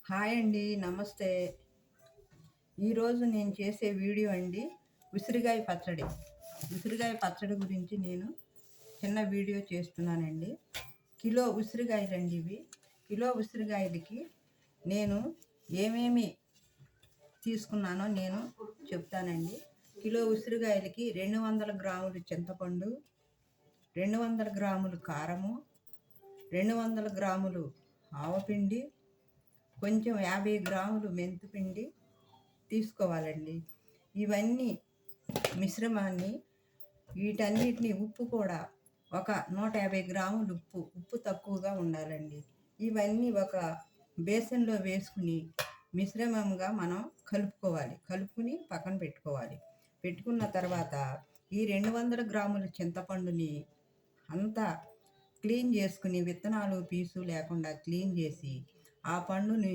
Hi అండి. నమస్తే. ఈరోజు నేను చేసే వీడియో అండి ఉసిరికాయ పచ్చడి. ఉసిరికాయ పచ్చడి గురించి నేను చిన్న వీడియో చేస్తున్నానండి. కిలో ఉసిరికాయలండి ఇవి. కిలో ఉసిరికాయలకి నేను ఏమేమి తీసుకున్నానో నేను చెప్తానండి. కిలో ఉసిరికాయలకి 200 గ్రాములు చింతపండు, 200 గ్రాములు కారము, 200 గ్రాములు ఆవపిండి, కొంచెం 50 గ్రాములు మెంతిపిండి తీసుకోవాలండి. ఇవన్నీ మిశ్రమాన్ని వీటన్నిటిని ఉప్పు కూడా ఒక 150 గ్రాములు ఉప్పు తక్కువగా ఉండాలండి. ఇవన్నీ ఒక బేసన్లో వేసుకుని మిశ్రమంగా మనం కలుపుకుని పక్కన పెట్టుకోవాలి. పెట్టుకున్న తర్వాత ఈ 200 గ్రాముల చింతపండుని అంతా క్లీన్ చేసుకుని విత్తనాలు పీసు లేకుండా క్లీన్ చేసి ఆ పండుని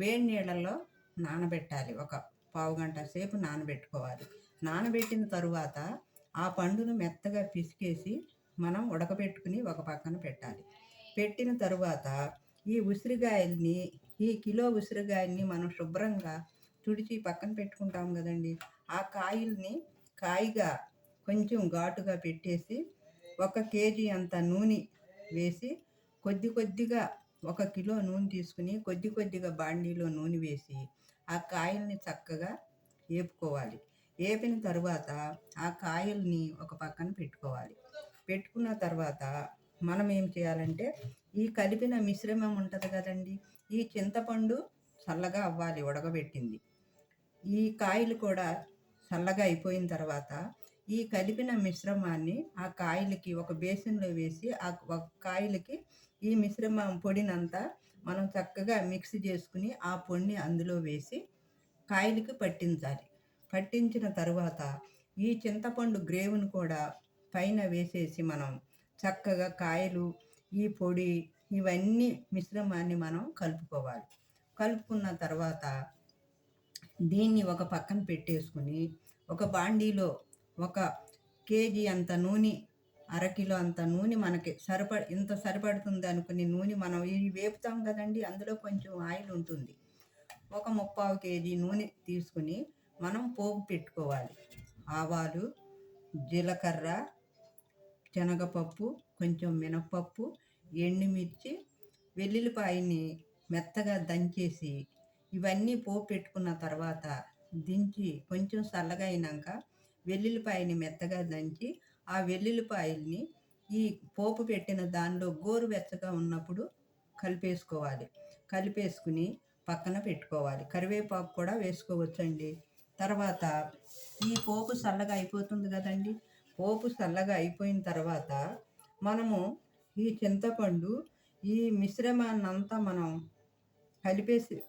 వేడి నీళ్ళల్లో నానబెట్టాలి. ఒక పావుగంట సేపు నానబెట్టుకోవాలి. నానబెట్టిన తరువాత ఆ పండును మెత్తగా పిసికేసి మనం ఉడకబెట్టుకుని ఒక పక్కన పెట్టాలి. పెట్టిన తరువాత ఈ కిలో ఉసిరికాయల్ని మనం శుభ్రంగా తుడిచి పక్కన పెట్టుకుంటాం కదండి. ఆ కాయగా కొంచెం ఘాటుగా పెట్టేసి 1 కేజీ అంత నూనె వేసి కొద్దిగా 1 కిలో నూనె తీసుకుని కొద్దిగా బాండీలో నూనె వేసి ఆ కాయల్ని చక్కగా వేపుకోవాలి. వేపిన తర్వాత ఆ కాయల్ని ఒక పక్కన పెట్టుకోవాలి. పెట్టుకున్న తర్వాత మనం ఏం చేయాలంటే ఈ కలిపిన మిశ్రమం ఉంటుంది కదండి, ఈ చింతపండు చల్లగా అవ్వాలి ఉడకబెట్టింది. ఈ కాయలు కూడా చల్లగా అయిపోయిన తర్వాత ఈ కలిపిన మిశ్రమాన్ని ఆ కాయలకి ఒక బేసిన్లో వేసి ఒక కాయలకి ఈ మిశ్రమం పొడినంతా మనం చక్కగా మిక్స్ చేసుకుని ఆ పొడిని అందులో వేసి కాయలకి పట్టించాలి. పట్టించిన తర్వాత ఈ చింతపండు గ్రేవ్ను కూడా పైన వేసేసి మనం చక్కగా కాయలు, ఈ పొడి, ఇవన్నీ మిశ్రమాన్ని మనం కలుపుకోవాలి. కలుపుకున్న తర్వాత దీన్ని ఒక పక్కన పెట్టేసుకుని ఒక బాండీలో 1 కేజీ అంత నూనె, అరకిలో అంత నూనె మనకి ఇంత సరిపడుతుంది అనుకుని నూనె మనం ఇవి వేపుతాం కదండి, అందులో కొంచెం ఆయిల్ ఉంటుంది. ఒక 3/4 కేజీ నూనె తీసుకుని మనం పోపు పెట్టుకోవాలి. ఆవాలు, జీలకర్ర, శనగపప్పు, కొంచెం మినప్పప్పు, ఎండుమిర్చి, వెల్లుల్లిపాయని మెత్తగా దంచేసి ఇవన్నీ పోపు పెట్టుకున్న తర్వాత దించి కొంచెం చల్లగా అయినాక వెల్లుల్లిపాయని మెత్తగా దంచి ఆ వెల్లుల్లిపాయల్ని ఈ పోపు పెట్టిన దానిలో గోరువెచ్చగా ఉన్నప్పుడు కలిపేసుకోవాలి. కలిపేసుకుని పక్కన పెట్టుకోవాలి. కరివేపాకు కూడా వేసుకోవచ్చండి. తర్వాత ఈ పోపు చల్లగా అయిపోతుంది కదండి. పోపు చల్లగా అయిపోయిన తర్వాత మనము ఈ చింతపండు, ఈ మిశ్రమాన్నంతా మనం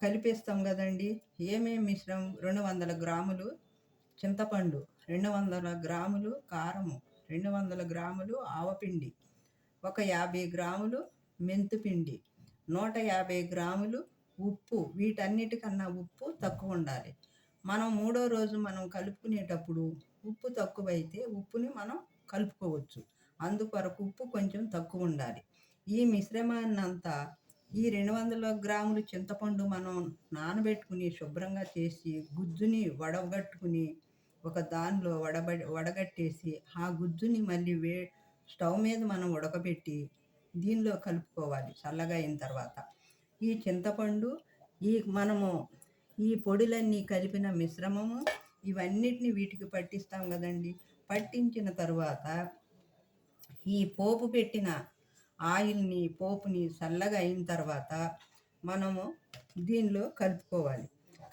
కలిపేస్తాం కదండి. ఏమేమి మిశ్రమం? 200 గ్రాములు చింతపండు, 200 గ్రాములు కారము, 200 గ్రాములు ఆవపిండి, ఒక 50 గ్రాములు మెంతిపిండి, 150 గ్రాములు ఉప్పు. వీటన్నిటికన్నా ఉప్పు తక్కువ ఉండాలి. మనం మూడో రోజు మనం కలుపుకునేటప్పుడు ఉప్పు తక్కువైతే ఉప్పుని మనం కలుపుకోవచ్చు. అందుకొరకు ఉప్పు కొంచెం తక్కువ ఉండాలి. ఈ మిశ్రమాన్నంతా ఈ 200 గ్రాములు చింతపండు మనం నానబెట్టుకుని శుభ్రంగా చేసి గుజ్జుని వడగట్టుకుని ఒక దానిలో వడగట్టేసి ఆ గుజ్జుని మళ్ళీ స్టవ్ మీద మనం ఉడకబెట్టి దీనిలో కలుపుకోవాలి. చల్లగా అయిన తర్వాత ఈ చింతపండు, మనము ఈ పొడులన్నీ కలిపిన మిశ్రమము ఇవన్నిటిని వీటికి పట్టిస్తాం కదండి. పట్టించిన తర్వాత ఈ పోపు పెట్టిన పోపుని చల్లగా అయిన తర్వాత మనము దీనిలో కలుపుకోవాలి.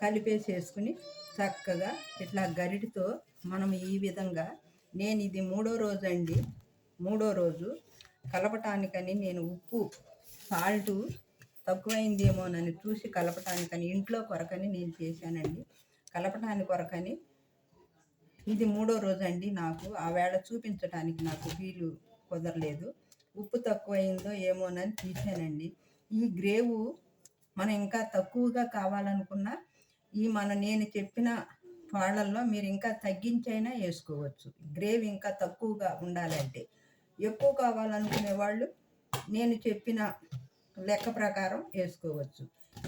కలిపేసేసుకుని చక్కగా ఇట్లా గరిటితో మనం ఈ విధంగా, నేను ఇది మూడో రోజు కలపటానికని నేను ఉప్పు, సాల్టు తక్కువైందేమోనని చూసి కలపటానికని ఇంట్లో కొరకని నేను చేశానండి. కలపటానికి కొరకని ఇది మూడో రోజు అండి. నాకు ఆ వేళ చూపించడానికి నాకు వీలు కుదరలేదు. ఉప్పు తక్కువైందో ఏమోనని తీసానండి. ఈ గ్రేవు మనం ఇంకా తక్కువగా కావాలనుకున్నా నేను చెప్పిన పాళ్ళల్లో మీరు ఇంకా తగ్గించైనా వేసుకోవచ్చు. గ్రేవీ ఇంకా తక్కువగా ఉండాలంటే. ఎక్కువ కావాలనుకునే వాళ్ళు నేను చెప్పిన లెక్క ప్రకారం వేసుకోవచ్చు.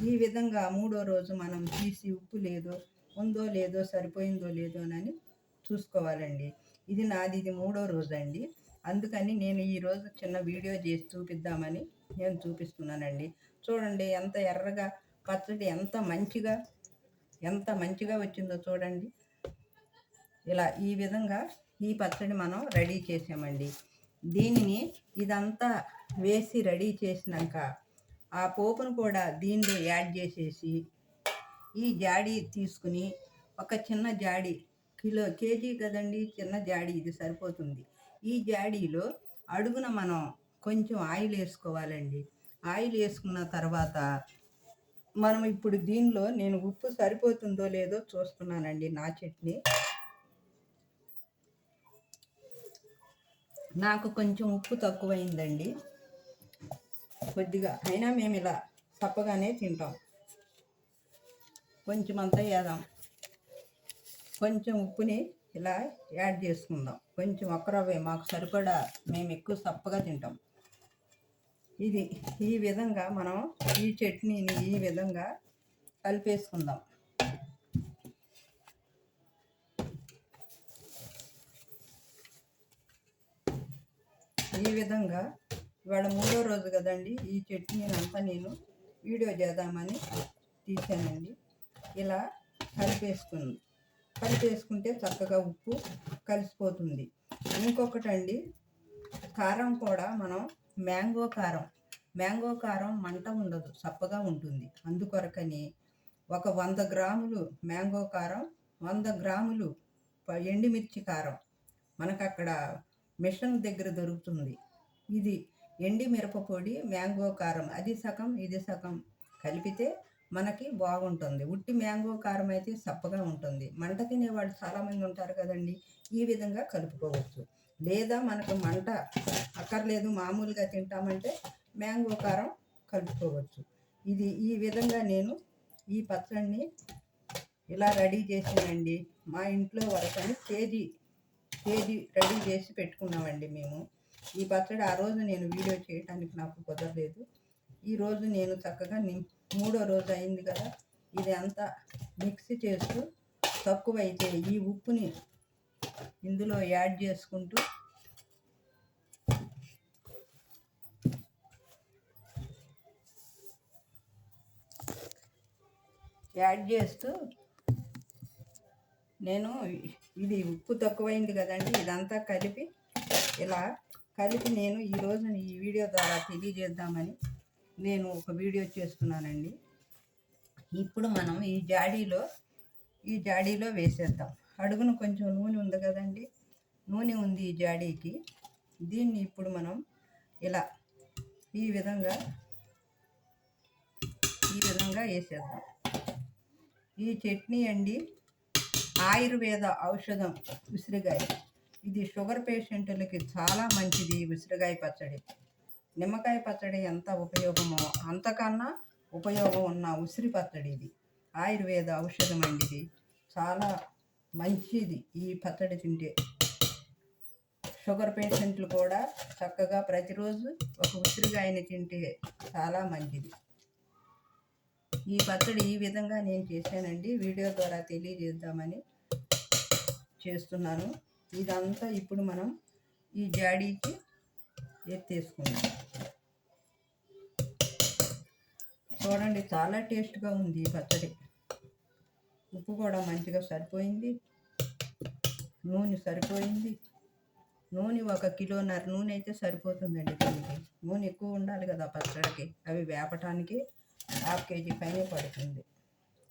ఈ విధంగా మూడో రోజు మనం తీసి ఉప్పు ఉందో లేదో సరిపోయిందో లేదో అని చూసుకోవాలండి. ఇది మూడో రోజు అండి. అందుకని నేను ఈరోజు చిన్న వీడియో చేసి చూపిద్దామని నేను చూపిస్తున్నానండి. చూడండి ఎంత ఎర్రగా పచ్చడి ఎంత మంచిగా వచ్చిందో చూడండి. ఈ విధంగా ఈ పచ్చడి మనం రెడీ చేసామండి. దీనిని ఇదంతా వేసి రెడీ చేసినాక ఆ పోపును కూడా దీనిలో యాడ్ చేసేసి ఈ జాడీ తీసుకుని ఒక చిన్న జాడీ కేజీ కదండి, చిన్న జాడీ ఇది సరిపోతుంది. ఈ జాడీలో అడుగున మనం కొంచెం ఆయిల్ వేసుకోవాలండి. ఆయిల్ వేసుకున్న తర్వాత మనం ఇప్పుడు దీనిలో నేను ఉప్పు సరిపోతుందో లేదో చూస్తున్నానండి. నా చట్నీ నాకు కొంచెం ఉప్పు తక్కువైందండి, కొద్దిగా. అయినా మేము ఇలా తప్పగానే తింటాం. కొంచెం అంతా వేద్దాం. కొంచెం ఉప్పుని ఇలా యాడ్ చేసుకుందాం. కొంచెం ఒక్కరవ్వే మాకు సరిపడా, మేము ఎక్కువ తప్పగా తింటాం. ఈ విధంగా మనం ఈ చట్నీని ఈ విధంగా కలిపేసుకుందాం. ఈ విధంగా ఇవాళ మూడో రోజు కదండి, ఈ చట్నీని అంతా నేను వీడియో చేద్దామని తీసానండి. ఇలా కలిపేసుకుంటే చక్కగా ఉప్పు కలిసిపోతుంది. ఇంకొకటండి, కారం కూడా మనం మ్యాంగో కారం మంట ఉండదు, చప్పగా ఉంటుంది. అందుకొరకని ఒక 100 గ్రాములు మ్యాంగో కారం, 100 గ్రాములు ఎండుమిర్చి కారం మనకు అక్కడ మిషన్ దగ్గర దొరుకుతుంది. ఇది ఎండి మిరపపొడి, మ్యాంగో కారం, అది సగం ఇది సగం కలిపితే మనకి బాగుంటుంది. ఉట్టి మ్యాంగో కారం అయితే చప్పగా ఉంటుంది. మంట తినేవాళ్ళు చాలామంది ఉంటారు కదండి, ఈ విధంగా కలుపుకోవచ్చు. లేదా మనకు మంట అక్కర్లేదు, మామూలుగా తింటామంటే మ్యాంగో కారం కలుపుకోవచ్చు. ఈ విధంగా నేను ఈ పచ్చడిని ఇలా రెడీ చేసానండి. మా ఇంట్లో వరకని కేజీ రెడీ చేసి పెట్టుకున్నామండి మేము. ఈ పచ్చడి ఆ రోజు నేను వీడియో చేయడానికి నాకు కుదరలేదు. ఈరోజు నేను చక్కగా మూడో రోజు అయింది కదా, ఇది అంతా మిక్స్ చేస్తూ తక్కువైతే ఈ ఉప్పుని ఇందులో యాడ్ చేసుకుంటూ నేను ఇది ఉప్పు తక్కువైంది కదండి, ఇదంతా కలిపి నేను ఈరోజు ఈ వీడియో ద్వారా తెలియజేద్దామని నేను ఒక వీడియో చేస్తున్నానండి. ఇప్పుడు మనం ఈ జాడీలో వేసేద్దాం. అడుగున కొంచెం నూనె ఉంది కదండి, నూనె ఉంది ఈ జాడీకి. దీన్ని ఇప్పుడు మనం ఈ విధంగా వేసేద్దాం. ఈ చట్నీ అండి ఆయుర్వేద ఔషధం ఉసిరికాయ. ఇది షుగర్ పేషెంట్లకి చాలా మంచిది. ఉసిరికాయ పచ్చడి, నిమ్మకాయ పచ్చడి ఎంత ఉపయోగమో అంతకన్నా ఉపయోగం ఉన్న ఉసిరి పచ్చడి ఇది ఆయుర్వేద ఔషధం అండి. ఇది చాలా మంచిది. ఈ పచ్చడి తింటే షుగర్ పేషెంట్లు కూడా చక్కగా ప్రతిరోజు ఒక ఉసిరికాయని తింటే చాలా మంచిది. ఈ పచ్చడి ఈ విధంగా నేను చేశానండి, వీడియో ద్వారా తెలియజేద్దామని చేస్తున్నాను. ఇదంతా ఇప్పుడు మనం ఈ జాడీకి ఎత్తేసుకుందాం. చూడండి, చాలా టేస్ట్గా ఉంది ఈ పచ్చడి. ఉప్పు కూడా మంచిగా సరిపోయింది, నూనె సరిపోయింది. నూనె 1.5 కిలోన్నర నూనె అయితే సరిపోతుందండి. దీనికి నూనె ఎక్కువ ఉండాలి కదా పచ్చడికి, అవి వేపటానికి 1/2 కేజీ పైనే పడుతుంది.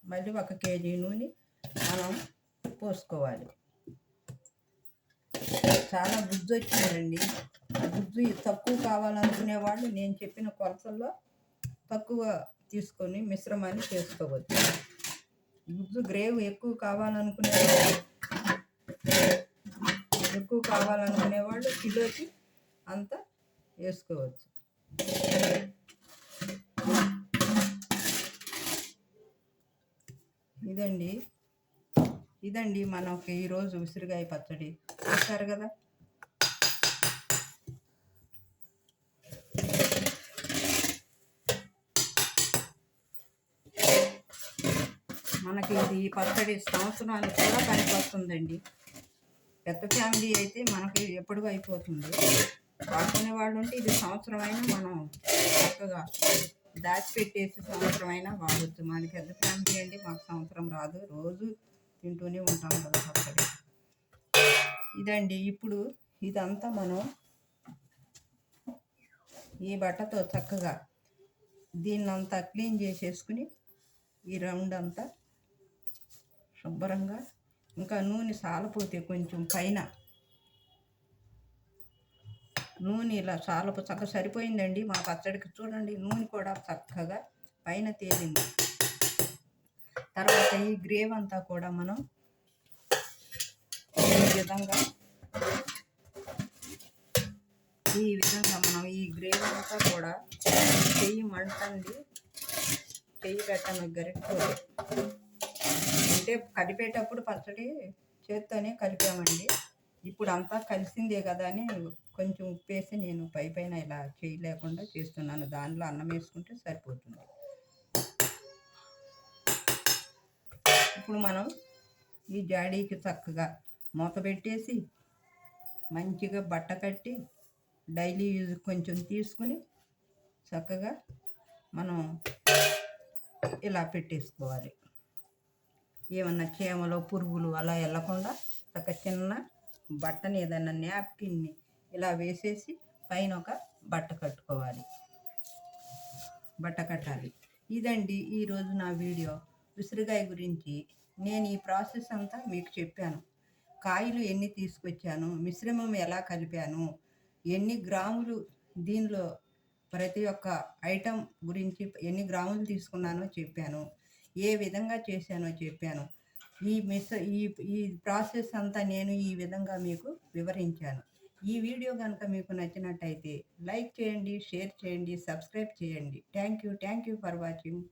మళ్ళీ 1 కేజీ నూనె మనం పోసుకోవాలి. చాలా గుజ్జు వచ్చిందండి. గుజ్జు తక్కువ కావాలనుకునే వాళ్ళు నేను చెప్పిన కొలతల్లో తక్కువ తీసుకొని మిశ్రమాన్ని చేసుకోవచ్చు. గుజ్జు గ్రేవీ ఎక్కువ కావాలనుకునే వాళ్ళు కిలోకి అంత వేసుకోవచ్చు. ఇదండి మనకి ఈరోజు ఉసిరికాయ పచ్చడి. చూస్తారు కదా, మనకి ఇది పచ్చడి సంవత్సరానికి కూడా పనికొస్తుందండి. పెద్ద ఫ్యామిలీ అయితే మనకి ఎప్పుడు అయిపోతుంది. వాడుకునే వాళ్ళు ఉంటే ఇది సంవత్సరమైనా మనం చక్కగా దాచిపెట్టేసి సంవత్సరమైనా వాడొచ్చు. మాది పెద్ద ఫ్యామిలీ అండి, మాకు సంవత్సరం రాదు. రోజు తింటూనే ఉంటాం కదా పచ్చడి. ఇదండి. ఇప్పుడు ఇదంతా మనం ఈ బట్టతో చక్కగా దీన్నంతా క్లీన్ చేసేసుకుని ఈ రౌండ్ అంతా శుభ్రంగా, ఇంకా నూనె సాలపోతే కొంచెం పైన నూనె ఇలా సాలపు చక్కగా సరిపోయిందండి మా పచ్చడికి. చూడండి, నూనె కూడా చక్కగా పైన తేలింది. తర్వాత ఈ గ్రేవ్ అంతా కూడా మనం ఈ విధంగా మనం ఈ గ్రేవీ అంతా కూడా చెయ్యి మంటండి, చెయ్యి పెట్టను గరిటతో. అంటే కలిపేటప్పుడు పచ్చడి చేత్తోనే కలిపామండి. ఇప్పుడు అంతా కలిసిందే కదా అని కొంచెం ఉప్పేసి నేను పైన ఇలా చెయ్యి లేకుండా చేస్తున్నాను. దానిలో అన్నం వేసుకుంటే సరిపోతుంది. ఇప్పుడు మనం ఈ జాడీకి చక్కగా మూత పెట్టేసి మంచిగా బట్ట కట్టి డైలీ యూజ్ కొంచెం తీసుకుని చక్కగా మనం ఇలా పెట్టేసుకోవాలి. ఏమన్నా చీమలు పురుగులు అలా వెళ్ళకుండా ఒక చిన్న బట్టని, ఏదన్నా న్యాప్కిన్ని ఇలా వేసేసి పైన ఒక బట్ట కట్టుకోవాలి, బట్ట కట్టాలి. ఇదండి ఈరోజు నా వీడియో ఉసిరికాయ గురించి. నేను ఈ ప్రాసెస్ అంతా మీకు చెప్పాను. కాయలు ఎన్ని తీసుకొచ్చాను, మిశ్రమం ఎలా కలిపాను, ఎన్ని గ్రాములు దీనిలో ప్రతి ఒక్క ఐటెం గురించి ఎన్ని గ్రాములు తీసుకున్నానో చెప్పాను, ఏ విధంగా చేశానో చెప్పాను. ఈ ఈ ప్రాసెస్ అంతా నేను ఈ విధంగా మీకు వివరించాను. ఈ వీడియో కనుక మీకు నచ్చినట్టయితే లైక్ చేయండి, షేర్ చేయండి, సబ్స్క్రైబ్ చేయండి. Thank you for watching.